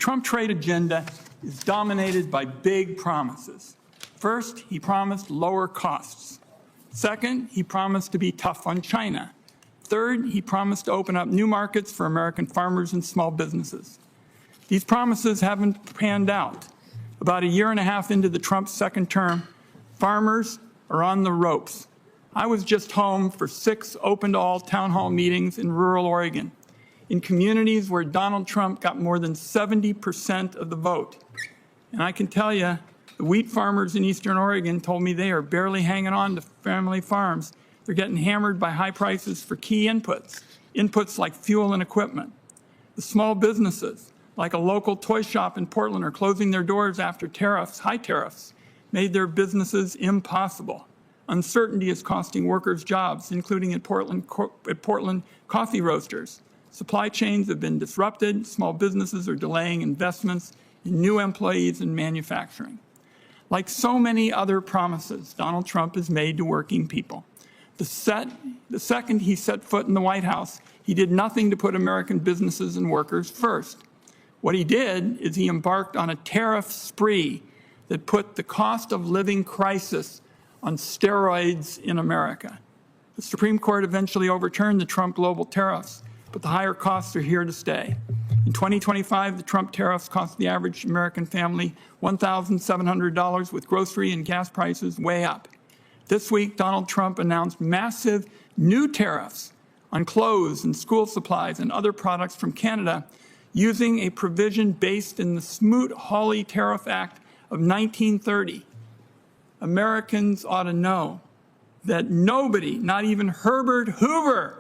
Trump trade agenda is dominated by big promises. First, he promised lower costs. Second, he promised to be tough on China. Third, he promised to open up new markets for American farmers and small businesses. These promises haven't panned out. About a year and a half into the Trump second term, farmers are on the ropes. I was just home for 6 open-to-all town hall meetings in rural Oregon, in communities where Donald Trump got more than 70% of the vote. And I can tell you, the wheat farmers in eastern Oregon told me they are barely hanging on to family farms. They're getting hammered by high prices for key inputs like fuel and equipment. The small businesses, like a local toy shop in Portland, are closing their doors after high tariffs, made their businesses impossible. Uncertainty is costing workers jobs, including at Portland coffee roasters. Supply chains have been disrupted. Small businesses are delaying investments in new employees and manufacturing. Like so many other promises Donald Trump has made to working people, the second he set foot in the White House, he did nothing to put American businesses and workers first. What he did is he embarked on a tariff spree that put the cost of living crisis on steroids in America. The Supreme Court eventually overturned the Trump global tariffs, but the higher costs are here to stay. In 2025, the Trump tariffs cost the average American family $1,700, with grocery and gas prices way up. This week, Donald Trump announced massive new tariffs on clothes and school supplies and other products from Canada, using a provision based in the Smoot-Hawley Tariff Act of 1930. Americans ought to know that nobody, not even Herbert Hoover,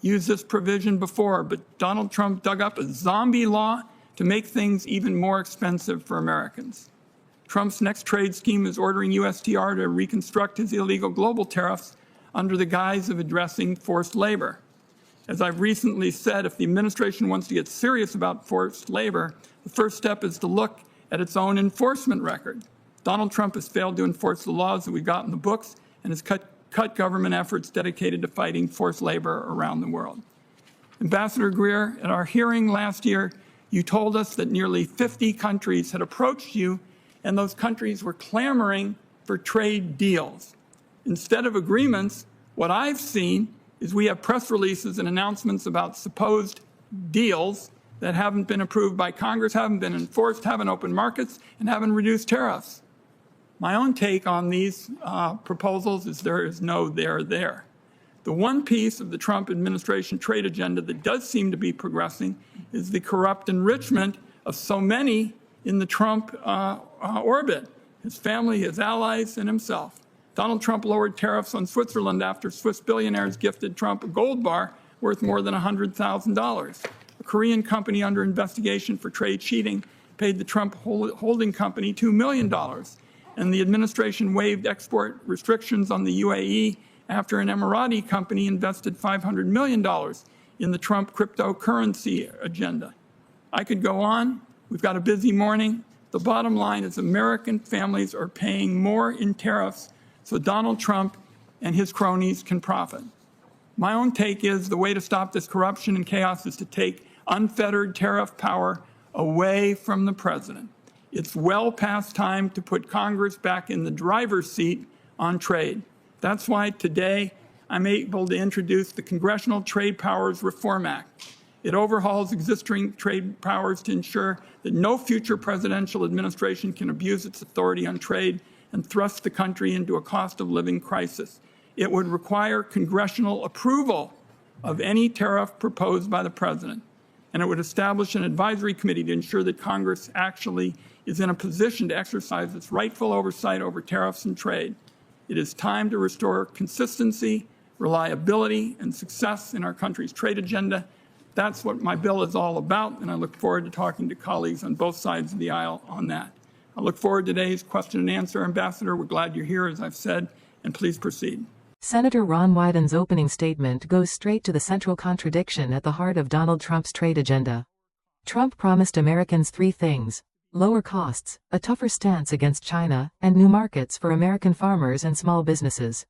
used this provision before, but Donald Trump dug up a zombie law to make things even more expensive for Americans. Trump's next trade scheme is ordering USTR to reconstruct his illegal global tariffs under the guise of addressing forced labor. As I've recently said, if the administration wants to get serious about forced labor, the first step is to look at its own enforcement record. Donald Trump has failed to enforce the laws that we've got in the books and has cut government efforts dedicated to fighting forced labor around the world. Ambassador Greer, at our hearing last year, you told us that nearly 50 countries had approached you, and those countries were clamoring for trade deals. Instead of agreements, what I've seen is we have press releases and announcements about supposed deals that haven't been approved by Congress, haven't been enforced, haven't opened markets, and haven't reduced tariffs. My own take on these proposals is there is no there there. The one piece of the Trump administration trade agenda that does seem to be progressing is the corrupt enrichment of so many in the Trump orbit, his family, his allies, and himself. Donald Trump lowered tariffs on Switzerland after Swiss billionaires gifted Trump a gold bar worth more than $100,000. A Korean company under investigation for trade cheating paid the Trump holding company $2 million. And the administration waived export restrictions on the UAE after an Emirati company invested $500 million in the Trump cryptocurrency agenda. I could go on. We've got a busy morning. The bottom line is American families are paying more in tariffs so Donald Trump and his cronies can profit. My own take is the way to stop this corruption and chaos is to take unfettered tariff power away from the president. It's well past time to put Congress back in the driver's seat on trade. That's why today I'm able to introduce the Congressional Trade Powers Reform Act. It overhauls existing trade powers to ensure that no future presidential administration can abuse its authority on trade and thrust the country into a cost of living crisis. It would require congressional approval of any tariff proposed by the president, and it would establish an advisory committee to ensure that Congress actually is in a position to exercise its rightful oversight over tariffs and trade. It is time to restore consistency, reliability, and success in our country's trade agenda. That's what my bill is all about, and I look forward to talking to colleagues on both sides of the aisle on that. I look forward to today's question and answer. Ambassador, we're glad you're here, as I've said, and please proceed. Senator Ron Wyden's opening statement goes straight to the central contradiction at the heart of Donald Trump's trade agenda. Trump promised Americans 3 things: lower costs, a tougher stance against China, and new markets for American farmers and small businesses.